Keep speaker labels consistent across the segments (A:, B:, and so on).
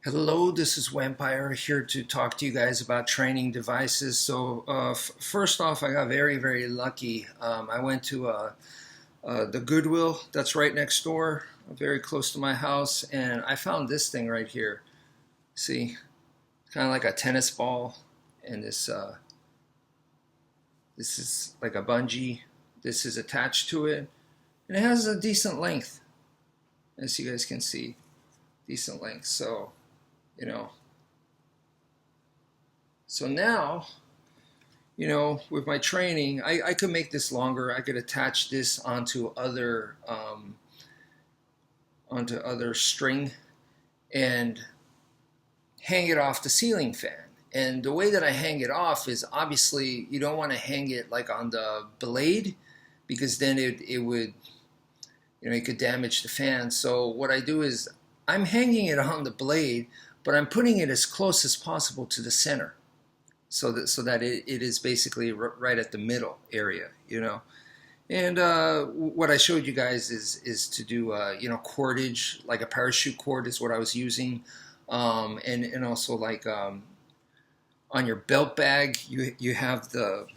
A: Hello, this is Wmpyr here to talk to you guys about training devices. So first off, I got very lucky. I went to the Goodwill that's right next door, very close to my house, and I found this thing right here. See, kind of like a tennis ball, and this is like a bungee. This is attached to it, and it has a decent length, as you guys can see, decent length. So so now, with my training, I could make this longer. I could attach this onto other string and hang it off the ceiling fan. And the way that I hang it off is, obviously you don't want to hang it like on the blade, because then it would, it could damage the fan. So what I do is I'm hanging it on the blade, but I'm putting it as close as possible to the center, so that it is basically right at the middle area, And what I showed you guys is to do cordage, like a parachute cord is what I was using, and also like on your belt bag, you have the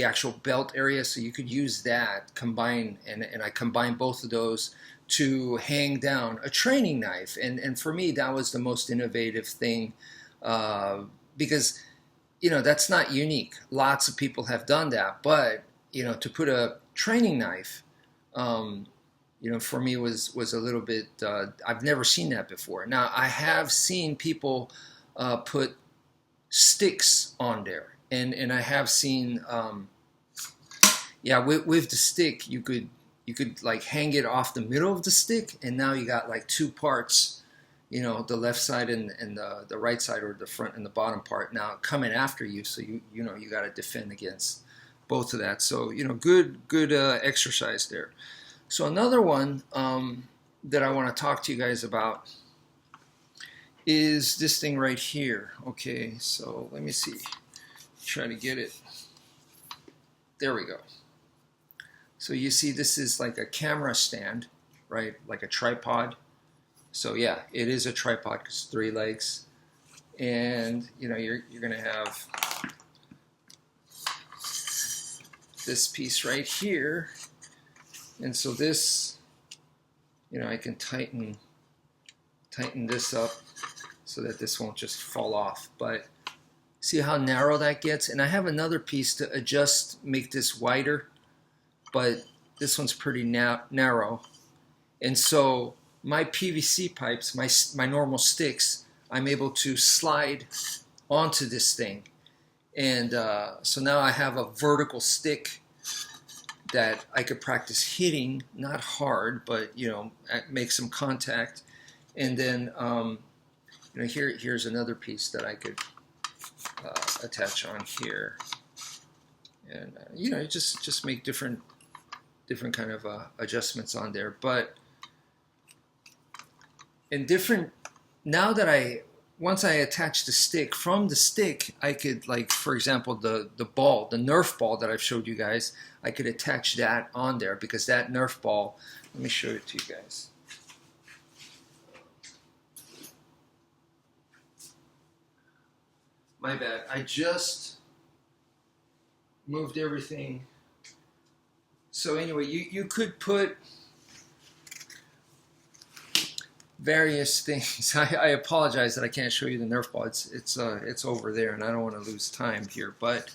A: actual belt area, so you could use that combine, and I combined both of those to hang down a training knife. And for me, that was the most innovative thing, because that's not unique. Lots of people have done that, but to put a training knife, for me was a little bit, I've never seen that before. Now I have seen people put sticks on there, and I have seen with the stick you could like hang it off the middle of the stick, and now you got like two parts, the left side and the right side, or the front and the bottom part, now coming after you. So you got to defend against both of that. So good exercise there. So another one that I want to talk to you guys about is this thing right here. Okay, so let me see. Try to get it. There we go. So you see, this is like a camera stand, right? Like a tripod. So yeah, it is a tripod because 3 legs. And you're gonna have this piece right here. And so this, I can tighten this up so that this won't just fall off. But see how narrow that gets? And I have another piece to adjust, make this wider, but this one's pretty narrow. And so my PVC pipes, my normal sticks, I'm able to slide onto this thing. And so now I have a vertical stick that I could practice hitting, not hard, but make some contact. And then here's another piece that I could attach on here. And just make different kind of adjustments on there. But now that once I attach the stick, from the stick I could, like, for example, the ball, the Nerf ball that I've showed you guys, I could attach that on there, because that Nerf ball, let me show it to you guys. My bad, I just moved everything. So anyway, you could put various things. I apologize that I can't show you the Nerf ball. It's over there, and I don't want to lose time here. But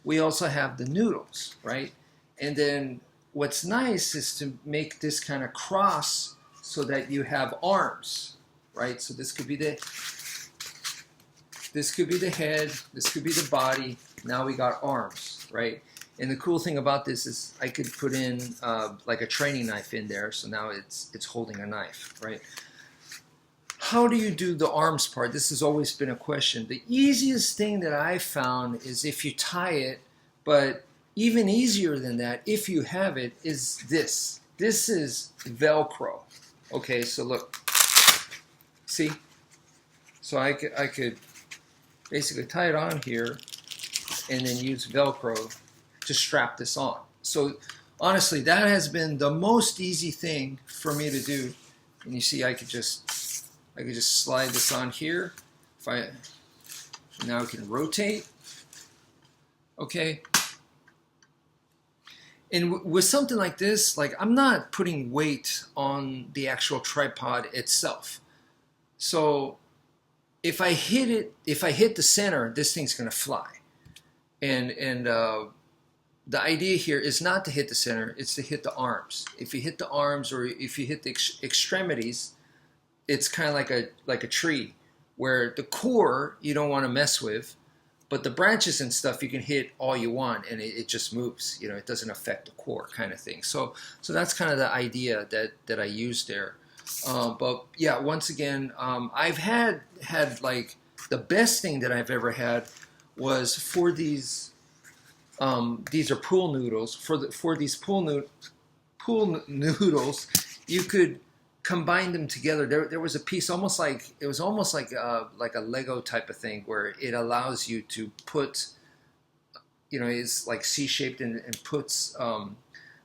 A: we also have the noodles, right? And then what's nice is to make this kind of cross so that you have arms, right? So this could be the head, this could be the body. Now we got arms, right? And the cool thing about this is I could put in like a training knife in there, so now it's holding a knife, right? How do you do the arms part? This has always been a question. The easiest thing that I found is if you tie it, but even easier than that, if you have it, is this. This is Velcro. Okay, so look, see? So I could basically tie it on here and then use Velcro to strap this on. So honestly, that has been the most easy thing for me to do. And you see, I could just I can just slide this on here. Now I can rotate. Okay. And with something like this, like I'm not putting weight on the actual tripod itself. So if I hit the center, this thing's going to fly. And the idea here is not to hit the center, it's to hit the arms. If you hit the arms or if you hit the extremities, it's kind of like a tree where the core you don't want to mess with, but the branches and stuff you can hit all you want and it just moves. You know, it doesn't affect the core kind of thing. So that's kind of the idea that I used there. But yeah, once again, I've had like the best thing that I've ever had was for these. These are pool noodles. For these pool noodles, you could combine them together. There was a piece almost like a Lego type of thing where it allows you to put, you know, it's like C-shaped and puts.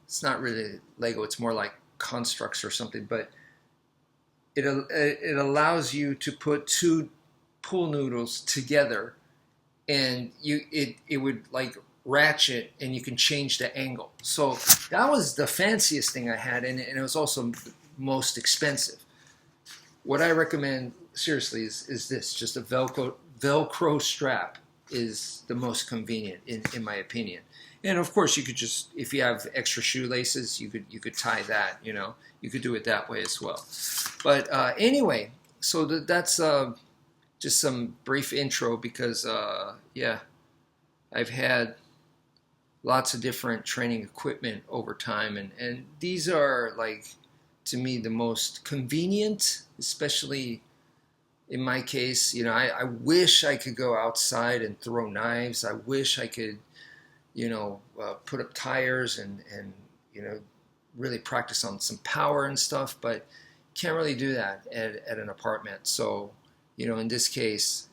A: It's not really Lego. It's more like constructs or something, but it allows you to put two pool noodles together, and it would like ratchet and you can change the angle. So that was the fanciest thing I had, and it was also most expensive. What I recommend seriously is this, just a Velcro strap is the most convenient in my opinion. And of course you could just, if you have extra shoelaces, you could tie that, you know, you could do it that way as well. But anyway, so that's just some brief intro because yeah, I've had lots of different training equipment over time, and these are, like, to me the most convenient, especially in my case. You know, I wish I could go outside and throw knives. I wish I could, you know, put up tires and you know, really practice on some power and stuff, but can't really do that at an apartment. So, you know, in this case,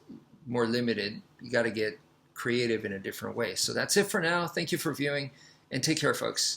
A: more limited. You got to get creative in a different way. So that's it for now. Thank you for viewing, and take care, folks.